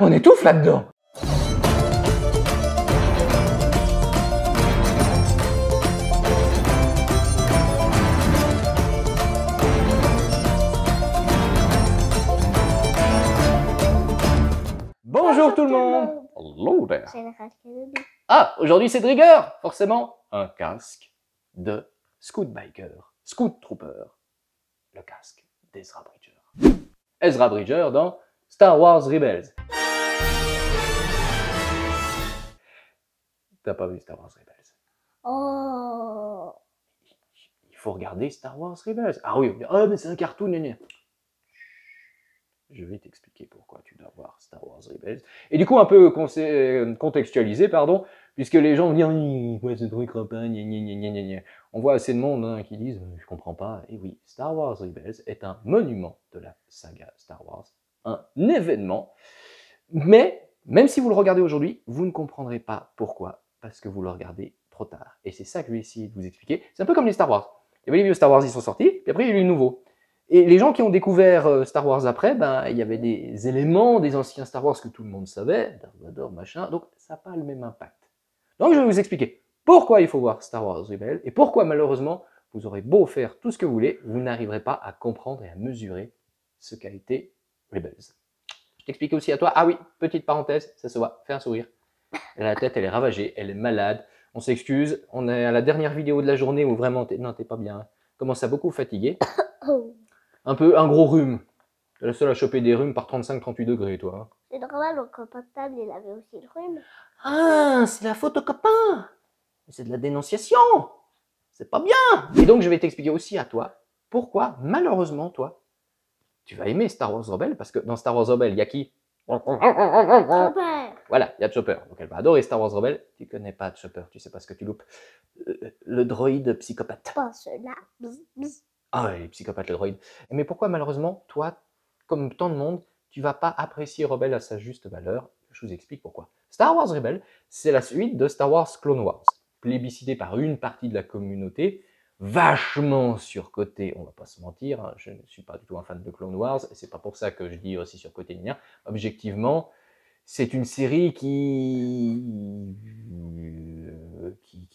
on étouffe là-dedans. Bonjour tout le monde. Hello there. Ah, aujourd'hui c'est de rigueur, forcément. Un casque de Scout Biker, Scout Trooper. Le casque d'Ezra Bridger. Ezra Bridger dans Star Wars Rebels. T'as pas vu Star Wars Rebels? Oh. Il faut regarder Star Wars Rebels. Ah oui, oh, mais c'est un cartoon, néné. Je vais t'expliquer pourquoi tu dois voir Star Wars Rebels. Et du coup, un peu contextualisé, pardon, puisque les gens vont dire ouais, c'est trop crapin, on voit assez de monde qui disent je comprends pas. Et oui, Star Wars Rebels est un monument de la saga Star Wars, un événement. Mais même si vous le regardez aujourd'hui, vous ne comprendrez pas pourquoi, parce que vous le regardez trop tard. Et c'est ça que je vais essayer de vous expliquer. C'est un peu comme les Star Wars. Il y avait les vieux Star Wars, ils sont sortis, puis après il y a eu les nouveaux. Et les gens qui ont découvert Star Wars après, ben, il y avait des éléments des anciens Star Wars que tout le monde savait, Darth Vader, machin, donc ça n'a pas le même impact. Donc je vais vous expliquer pourquoi il faut voir Star Wars Rebels, et pourquoi malheureusement, vous aurez beau faire tout ce que vous voulez, vous n'arriverez pas à comprendre et à mesurer ce qu'a été Rebels. Je t'explique aussi à toi, ah oui, petite parenthèse, ça se voit, fais un sourire. La tête, elle est ravagée, elle est malade, on s'excuse, on est à la dernière vidéo de la journée où vraiment, non, t'es pas bien, commence à beaucoup fatiguer. Un gros rhume. T'es la seule à choper des rhumes par 35-38 degrés, toi. C'est normal, mon copain table, il avait aussi le rhume. Ah, c'est la faute au copain. C'est de la dénonciation. C'est pas bien. Et donc, je vais t'expliquer aussi à toi pourquoi, malheureusement, toi, tu vas aimer Star Wars Rebels, parce que dans Star Wars Rebels, il y a qui? Chopper. Voilà, il y a Chopper. Donc, elle va adorer Star Wars Rebels. Tu connais pas Chopper, tu sais pas ce que tu loupes. Le droïde psychopathe. Pas cela. Ah ouais, psychopathe le droïde. Mais pourquoi malheureusement, toi, comme tant de monde, tu vas pas apprécier Rebels à sa juste valeur? Je vous explique pourquoi. Star Wars Rebels, c'est la suite de Star Wars Clone Wars, plébiscité par une partie de la communauté, vachement surcoté, on va pas se mentir, hein, je ne suis pas du tout un fan de Clone Wars, et c'est pas pour ça que je dis aussi surcoté ni rien. Objectivement, c'est une série qui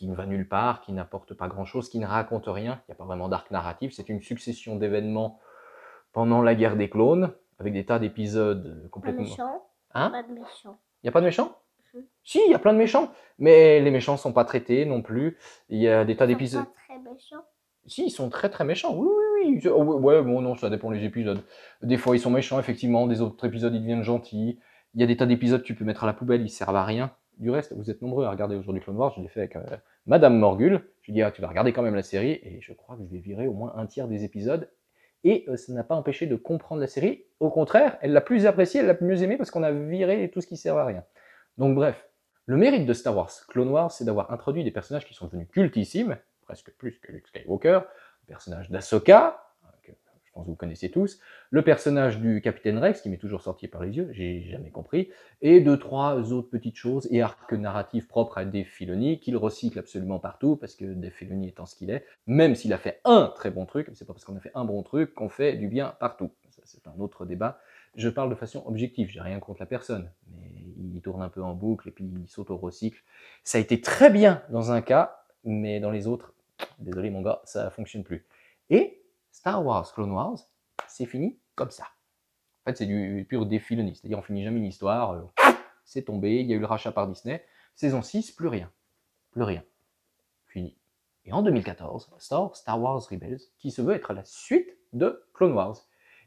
ne va nulle part, qui n'apporte pas grand-chose, qui ne raconte rien. Il n'y a pas vraiment d'arc narratif. C'est une succession d'événements pendant la guerre des clones, avec des tas d'épisodes complètement... Pas méchant. Hein? Pas de méchant. Il n'y a pas de méchants? Si, il y a plein de méchants, mais les méchants ne sont pas traités non plus. Il y a des tas d'épisodes... Pas très méchants. Si, ils sont très très méchants, oui, oui, oui. Ouais, bon, non, ça dépend des épisodes. Des fois, ils sont méchants, effectivement, des autres épisodes, ils deviennent gentils. Il y a des tas d'épisodes que tu peux mettre à la poubelle, ils servent à rien. Du reste, vous êtes nombreux à regarder aujourd'hui Clone Wars, je l'ai fait avec Madame Morgul. Je lui dis, ah, tu vas regarder quand même la série, et je crois que je vais virer au moins un tiers des épisodes. Et ça n'a pas empêché de comprendre la série. Au contraire, elle l'a plus appréciée, elle l'a mieux aimée, parce qu'on a viré tout ce qui sert à rien. Donc bref, le mérite de Star Wars Clone Wars, c'est d'avoir introduit des personnages qui sont devenus cultissimes, presque plus que Luke Skywalker, le personnage d'Ahsoka, que je pense que vous connaissez tous, le personnage du Capitaine Rex, qui m'est toujours sorti par les yeux, j'ai jamais compris, et 2-3 autres petites choses, et arcs narratifs propres à Dave Filoni, qu'il recycle absolument partout, parce que Dave Filoni étant ce qu'il est, même s'il a fait un très bon truc, c'est pas parce qu'on a fait un bon truc qu'on fait du bien partout. Ça, c'est un autre débat. Je parle de façon objective, j'ai rien contre la personne, mais il tourne un peu en boucle, et puis il s'auto-recycle. Ça a été très bien dans un cas, mais dans les autres, désolé mon gars, ça fonctionne plus. Et Star Wars Clone Wars, c'est fini comme ça. En fait, c'est du pur défilonné, c'est-à-dire on finit jamais une histoire, c'est tombé, il y a eu le rachat par Disney, saison 6, plus rien. Plus rien. Fini. Et en 2014, sort Star Wars Rebels, qui se veut être la suite de Clone Wars.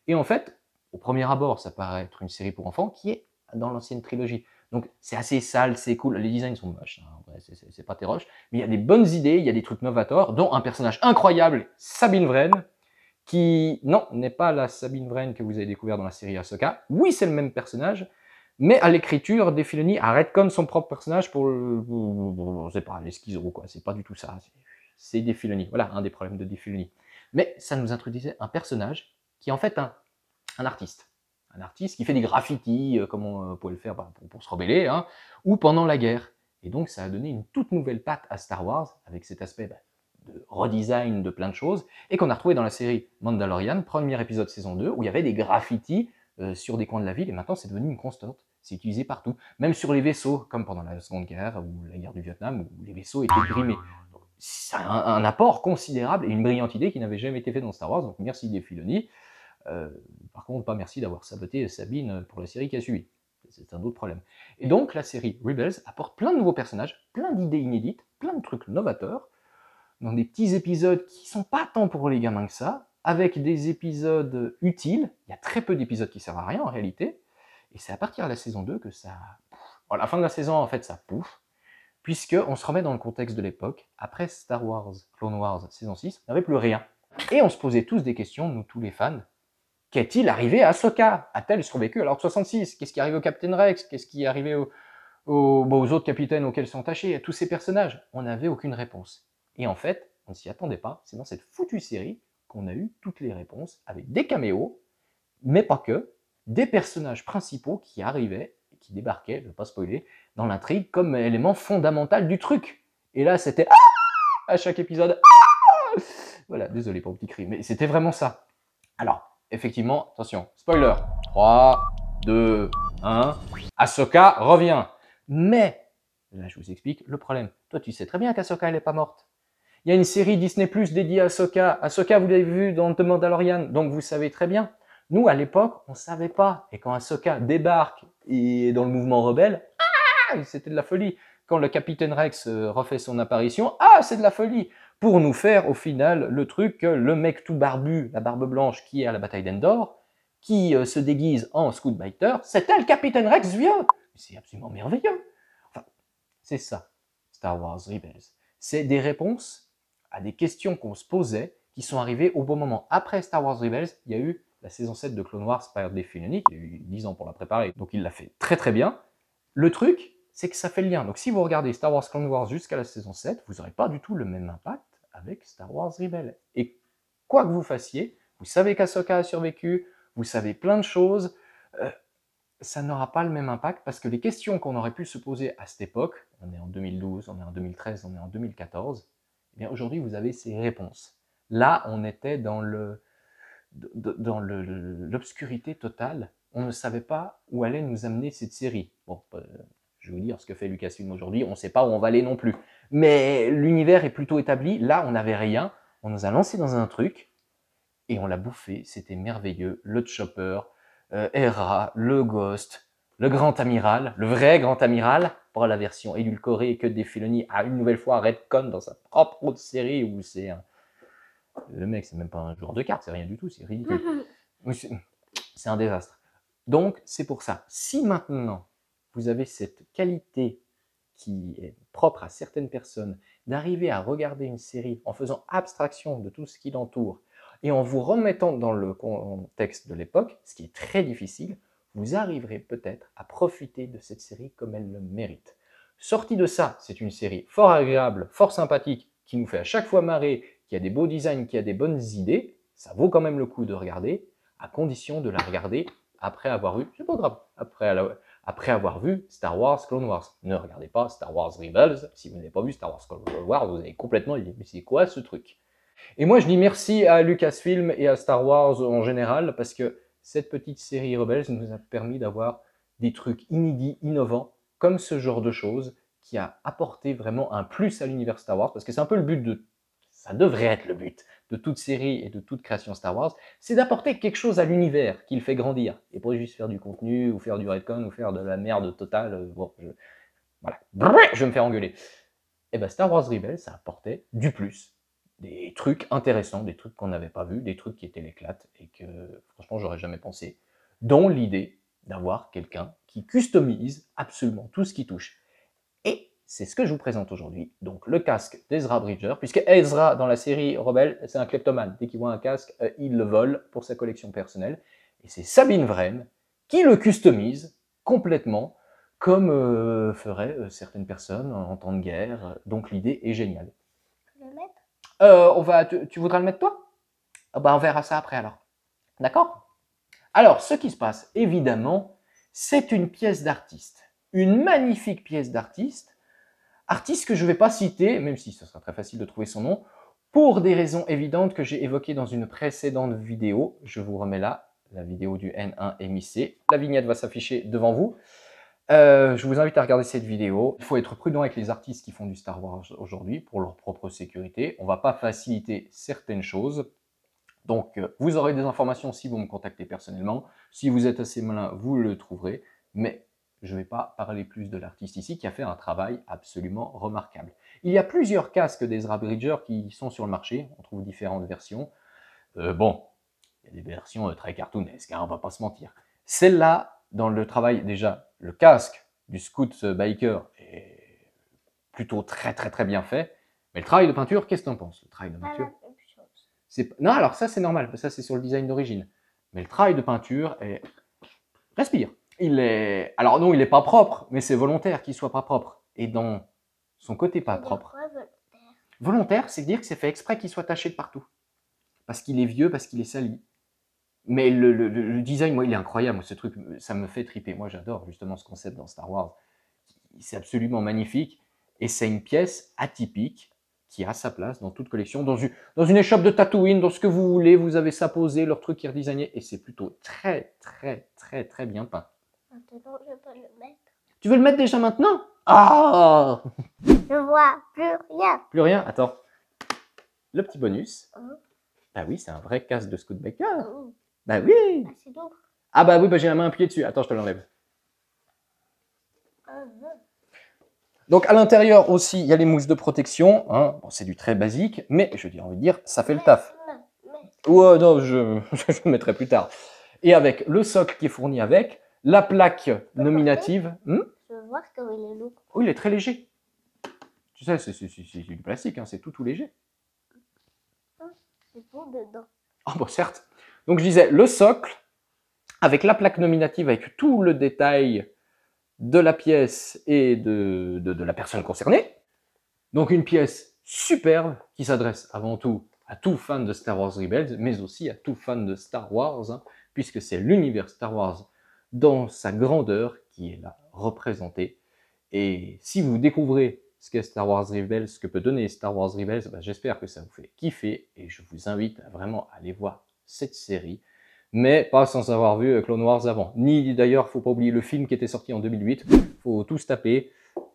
Et en fait, au premier abord, ça paraît être une série pour enfants qui est dans l'ancienne trilogie. Donc c'est assez sale, c'est cool, les designs sont moches, hein, c'est pas terroche, mais il y a des bonnes idées, il y a des trucs novateurs, dont un personnage incroyable, Sabine Wren, qui, non, n'est pas la Sabine Wren que vous avez découvert dans la série Ahsoka. Oui, c'est le même personnage, mais à l'écriture, Dave Filoni a retcon son propre personnage pour, je sais pas, les schizo, quoi, c'est pas du tout ça, c'est Dave Filoni, voilà, un des problèmes de Dave Filoni. Mais ça nous introduisait un personnage qui est en fait un artiste. Un artiste qui fait des graffitis, comme on pouvait le faire pour se rebeller, hein, ou pendant la guerre. Et donc ça a donné une toute nouvelle patte à Star Wars, avec cet aspect de redesign de plein de choses, et qu'on a retrouvé dans la série Mandalorian, premier épisode saison 2, où il y avait des graffitis sur des coins de la ville, et maintenant c'est devenu une constante. C'est utilisé partout, même sur les vaisseaux, comme pendant la Seconde Guerre ou la guerre du Vietnam, où les vaisseaux étaient grimés. C'est un apport considérable et une brillante idée qui n'avait jamais été faite dans Star Wars, donc merci Dave Filoni. Par contre, pas merci d'avoir saboté Sabine pour la série qui a suivi. C'est un autre problème. Et donc, la série Rebels apporte plein de nouveaux personnages, plein d'idées inédites, plein de trucs novateurs, dans des petits épisodes qui sont pas tant pour les gamins que ça, avec des épisodes utiles. Il y a très peu d'épisodes qui servent à rien en réalité. Et c'est à partir de la saison 2 que ça... Bon, à la fin de la saison, en fait, ça pouffe, puisqu'on se remet dans le contexte de l'époque. Après Star Wars, Clone Wars, saison 6, on n'avait plus rien. Et on se posait tous des questions, nous tous les fans. Qu'est-il arrivé à Ahsoka? A-t-elle survécu à l'Ordre 66? Qu'est-ce qui est arrivé au Captain Rex? Qu'est-ce qui est arrivé aux autres capitaines auxquels sont attachés, à tous ces personnages? On n'avait aucune réponse. Et en fait, on ne s'y attendait pas. C'est dans cette foutue série qu'on a eu toutes les réponses, avec des caméos, mais pas que, des personnages principaux qui arrivaient, qui débarquaient, je ne vais pas spoiler, dans l'intrigue comme élément fondamental du truc. Et là, c'était à chaque épisode. Voilà, désolé pour le petit cri, mais c'était vraiment ça. Alors, effectivement, attention, spoiler. 3, 2, 1, Ahsoka revient. Mais, là je vous explique le problème. Toi tu sais très bien qu'Ahsoka elle n'est pas morte. Il y a une série Disney Plus dédiée à Ahsoka. Ahsoka vous l'avez vu dans The Mandalorian, donc vous savez très bien. Nous à l'époque, on ne savait pas. Et quand Ahsoka débarque et dans le mouvement rebelle, c'était de la folie. Quand le Capitaine Rex refait son apparition, c'est de la folie. Pour nous faire au final le truc, le mec tout barbu, la barbe blanche qui est à la bataille d'Endor, qui se déguise en Scoutbiter, c'était le Capitaine Rex vieux. C'est absolument merveilleux. Enfin, c'est ça, Star Wars Rebels. C'est des réponses à des questions qu'on se posait, qui sont arrivées au bon moment. Après Star Wars Rebels, il y a eu la saison 7 de Clone Wars par Dave Filoni, qui a eu 10 ans pour la préparer, donc il l'a fait très très bien. Le truc, c'est que ça fait le lien. Donc si vous regardez Star Wars Clone Wars jusqu'à la saison 7, vous n'aurez pas du tout le même impact avec Star Wars Rebels. Et quoi que vous fassiez, vous savez qu'Ahsoka a survécu, vous savez plein de choses, ça n'aura pas le même impact parce que les questions qu'on aurait pu se poser à cette époque, on est en 2012, on est en 2013, on est en 2014, eh bien aujourd'hui vous avez ces réponses. Là, on était dans l'obscurité totale. On ne savait pas où allait nous amener cette série. Bon, je vais vous dire ce que fait Lucasfilm aujourd'hui, on ne sait pas où on va aller non plus. Mais l'univers est plutôt établi. Là, on n'avait rien. On nous a lancé dans un truc et on l'a bouffé. C'était merveilleux. Le Chopper, Hera, le Ghost, le Grand Amiral, le vrai Grand Amiral, pour la version édulcorée que Dave Filoni a une nouvelle fois retcon dans sa propre autre série où c'est un... Le mec, c'est même pas un joueur de cartes, c'est rien du tout, c'est ridicule. C'est un désastre. Donc, c'est pour ça. Si maintenant, vous avez cette qualité qui est propre à certaines personnes, d'arriver à regarder une série en faisant abstraction de tout ce qui l'entoure et en vous remettant dans le contexte de l'époque, ce qui est très difficile, vous arriverez peut-être à profiter de cette série comme elle le mérite. Sortie de ça, c'est une série fort agréable, fort sympathique, qui nous fait à chaque fois marrer, qui a des beaux designs, qui a des bonnes idées. Ça vaut quand même le coup de regarder, à condition de la regarder après avoir vu, c'est pas grave, après avoir vu Star Wars Clone Wars. Ne regardez pas Star Wars Rebels. Si vous n'avez pas vu Star Wars Clone Wars, vous allez complètement dit, mais c'est quoi ce truc? Et moi, je dis merci à Lucasfilm et à Star Wars en général, parce que cette petite série Rebels nous a permis d'avoir des trucs inédits, innovants, comme ce genre de choses, qui a apporté vraiment un plus à l'univers Star Wars, parce que c'est un peu le but de... Ça devrait être le but de toute série et de toute création Star Wars, c'est d'apporter quelque chose à l'univers qui le fait grandir, et pas juste faire du contenu, ou faire du retcon, ou faire de la merde totale. Bon, voilà, je vais me faire engueuler. Et bien Star Wars Rebels, ça apportait du plus, des trucs intéressants, des trucs qu'on n'avait pas vus, des trucs qui étaient l'éclate, et que franchement j'aurais jamais pensé, dont l'idée d'avoir quelqu'un qui customise absolument tout ce qui touche. Et c'est ce que je vous présente aujourd'hui, donc le casque d'Ezra Bridger, puisque Ezra, dans la série Rebelle, c'est un kleptomane. Dès qu'il voit un casque, il le vole pour sa collection personnelle. Et c'est Sabine Wren qui le customise complètement, comme feraient certaines personnes en temps de guerre. Donc l'idée est géniale. Tu peux le mettre? Tu voudras le mettre toi? On verra ça après alors. D'accord? Alors, ce qui se passe, évidemment, c'est une pièce d'artiste. Une magnifique pièce d'artiste. Artiste que je ne vais pas citer, même si ce sera très facile de trouver son nom, pour des raisons évidentes que j'ai évoquées dans une précédente vidéo. Je vous remets là, la vidéo du N1 MIC. La vignette va s'afficher devant vous. Je vous invite à regarder cette vidéo. Il faut être prudent avec les artistes qui font du Star Wars aujourd'hui pour leur propre sécurité. On ne va pas faciliter certaines choses. Donc, vous aurez des informations si vous me contactez personnellement. Si vous êtes assez malin, vous le trouverez. Mais je ne vais pas parler plus de l'artiste ici qui a fait un travail absolument remarquable. Il y a plusieurs casques d'Ezra Bridger qui sont sur le marché. On trouve différentes versions. Bon, il y a des versions très cartoonesques, hein, on ne va pas se mentir. Celle-là, dans le travail, déjà, le casque du Scout Biker est plutôt très bien fait. Mais le travail de peinture, qu'est-ce que tu en penses? Le travail de peinture, non, alors ça c'est normal, ça c'est sur le design d'origine. Mais le travail de peinture est... Respire. Alors non, il n'est pas propre, mais c'est volontaire qu'il soit pas propre. Et dans son côté pas propre... Volontaire, c'est dire que c'est fait exprès qu'il soit taché de partout. Parce qu'il est vieux, parce qu'il est sali. Mais le design, moi, il est incroyable. Ce truc, ça me fait triper. Moi, j'adore justement ce concept dans Star Wars. C'est absolument magnifique. Et c'est une pièce atypique qui a sa place dans toute collection. Dans une échoppe de Tatooine, dans ce que vous voulez, vous avez ça posé, leur truc qui est redesigné. Et c'est plutôt très bien peint. Maintenant, je peux le mettre. Tu veux le mettre déjà maintenant? Ah! Je vois plus rien. Plus rien? Attends. Le petit bonus. Bah oui, c'est un vrai casque de Scout Biker. Bah oui. Ah, c'est lourd. Ah bah oui, bah j'ai la main appuyée dessus. Attends, je te l'enlève. Donc à l'intérieur aussi, il y a les mousses de protection. Hein. Bon, c'est du très basique, mais je dis envie de dire, ça fait le taf. Ouais, non, je le mettrai plus tard. Et avec le socle qui est fourni avec, la plaque nominative. Je veux voir comme il est lourd. Oh, il est très léger. Tu sais, c'est du plastique, hein, c'est tout léger. C'est bon dedans. Ah bon, certes. Donc je disais, le socle, avec la plaque nominative, avec tout le détail de la pièce et de la personne concernée. Donc une pièce superbe qui s'adresse avant tout à tout fan de Star Wars Rebels, mais aussi à tout fan de Star Wars, hein, puisque c'est l'univers Star Wars dans sa grandeur qui est là représenté. Et si vous découvrez ce qu'est Star Wars Rebels, ce que peut donner Star Wars Rebels, bah, j'espère que ça vous fait kiffer et je vous invite à vraiment aller voir cette série, mais pas sans avoir vu Clone Wars avant. Ni d'ailleurs, faut pas oublier le film qui était sorti en 2008, faut tous taper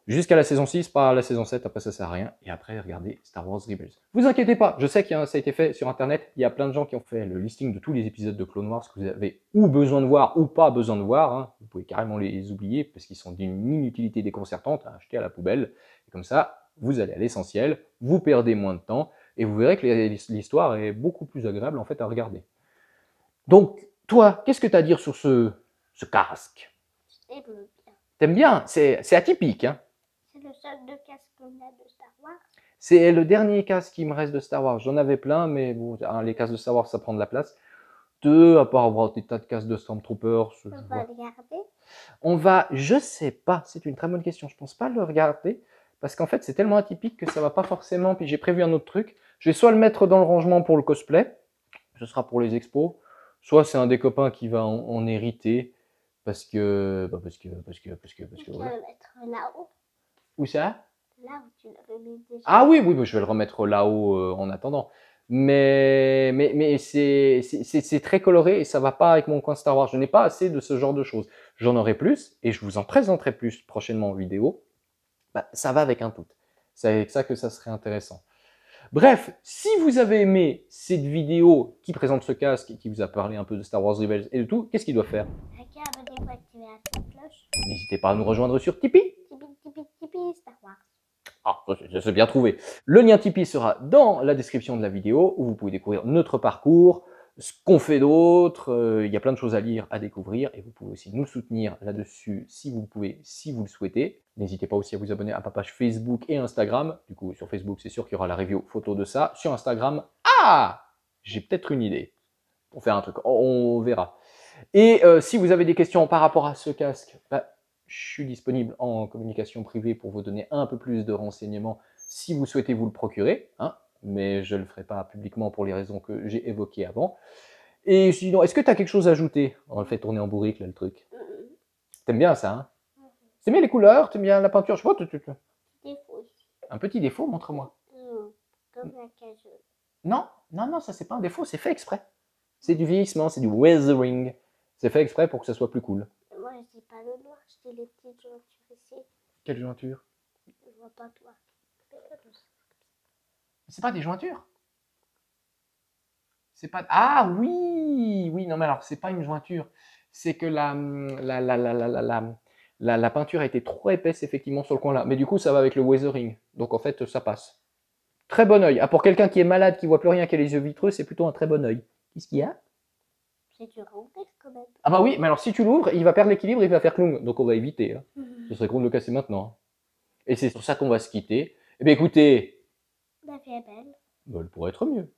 jusqu'à la saison 6, pas la saison 7, après ça sert à rien, et après regardez Star Wars Rebels. Vous inquiétez pas, je sais que ça a été fait sur internet, il y a plein de gens qui ont fait le listing de tous les épisodes de Clone Wars que vous avez ou besoin de voir ou pas besoin de voir, hein. Vous pouvez carrément les oublier parce qu'ils sont d'une inutilité déconcertante, à jeter à la poubelle, et comme ça, vous allez à l'essentiel, vous perdez moins de temps, et vous verrez que l'histoire est beaucoup plus agréable en fait à regarder. Donc, toi, qu'est-ce que tu as à dire sur ce casque? T'aimes bien? C'est atypique, hein? C'est le seul de casque qu'on a de Star Wars. C'est le dernier casque qui me reste de Star Wars. J'en avais plein, mais bon, les casques de Star Wars, ça prend de la place. Deux, à part avoir des tas de casques de Stormtroopers. On va le regarder. On va, je sais pas, c'est une très bonne question. Je pense pas le regarder, parce qu'en fait, c'est tellement atypique que ça va pas forcément. Puis j'ai prévu un autre truc. Je vais soit le mettre dans le rangement pour le cosplay, ce sera pour les expos, soit c'est un des copains qui va en hériter, parce que Tu voilà. vas le mettre là-haut. Où ça? Là où tu l'avais mis déjà. Ah oui, je vais le remettre là-haut en attendant. Mais c'est très coloré et ça va pas avec mon coin Star Wars. Je n'ai pas assez de ce genre de choses. J'en aurai plus et je vous en présenterai plus prochainement en vidéo. Bah, ça va avec un tout. C'est avec ça que ça serait intéressant. Bref, si vous avez aimé cette vidéo qui présente ce casque et qui vous a parlé un peu de Star Wars Rebels et de tout, qu'est-ce qu'il doit faire? Abonnez-vous, activez la cloche. N'hésitez pas à nous rejoindre sur Tipeee. Tipeee, Star Wars. Ah, c'est bien trouvé. Le lien Tipeee sera dans la description de la vidéo où vous pouvez découvrir notre parcours, ce qu'on fait d'autre. Il y a plein de choses à lire, à découvrir et vous pouvez aussi nous soutenir là-dessus si vous le pouvez, si vous le souhaitez. N'hésitez pas aussi à vous abonner à ma page Facebook et Instagram. Du coup, sur Facebook, c'est sûr qu'il y aura la review photo de ça. Sur Instagram, j'ai peut-être une idée pour faire un truc. On verra. Et si vous avez des questions par rapport à ce casque, bah, je suis disponible en communication privée pour vous donner un peu plus de renseignements si vous souhaitez vous le procurer, hein, mais je ne le ferai pas publiquement pour les raisons que j'ai évoquées avant. Et sinon, est-ce que tu as quelque chose à ajouter? On le fait tourner en bourrique, là, le truc. T'aimes bien ça, hein? T'aimes bien les couleurs? T'aimes bien la peinture? Je sais pas, un petit défaut, montre-moi. Comme la cage. Non, ça c'est pas un défaut, c'est fait exprès. C'est du vieillissement, c'est du weathering. C'est fait exprès pour que ça soit plus cool. Moi, Moi, je dis pas le noir, je dis les petites jointures ici. Quelle jointure? Je vois pas toi. C'est pas des jointures? C'est pas. Ah oui! Oui, non, mais alors, c'est pas une jointure. C'est que la peinture a été trop épaisse, effectivement, sur le coin là. Mais du coup, ça va avec le weathering. Donc, en fait, ça passe. Très bon œil. Ah, pour quelqu'un qui est malade, qui voit plus rien, qui a les yeux vitreux, c'est plutôt un très bon œil. Qu'est-ce qu'il y a? C'est dur à ouvrir quand même. Ah bah oui, mais alors si tu l'ouvres, il va perdre l'équilibre, il va faire cloum. Donc on va éviter. Hein. Ce serait con de le casser maintenant. Et c'est sur ça qu'on va se quitter. Eh bien écoutez, La vie est belle. bah, elle pourrait être mieux.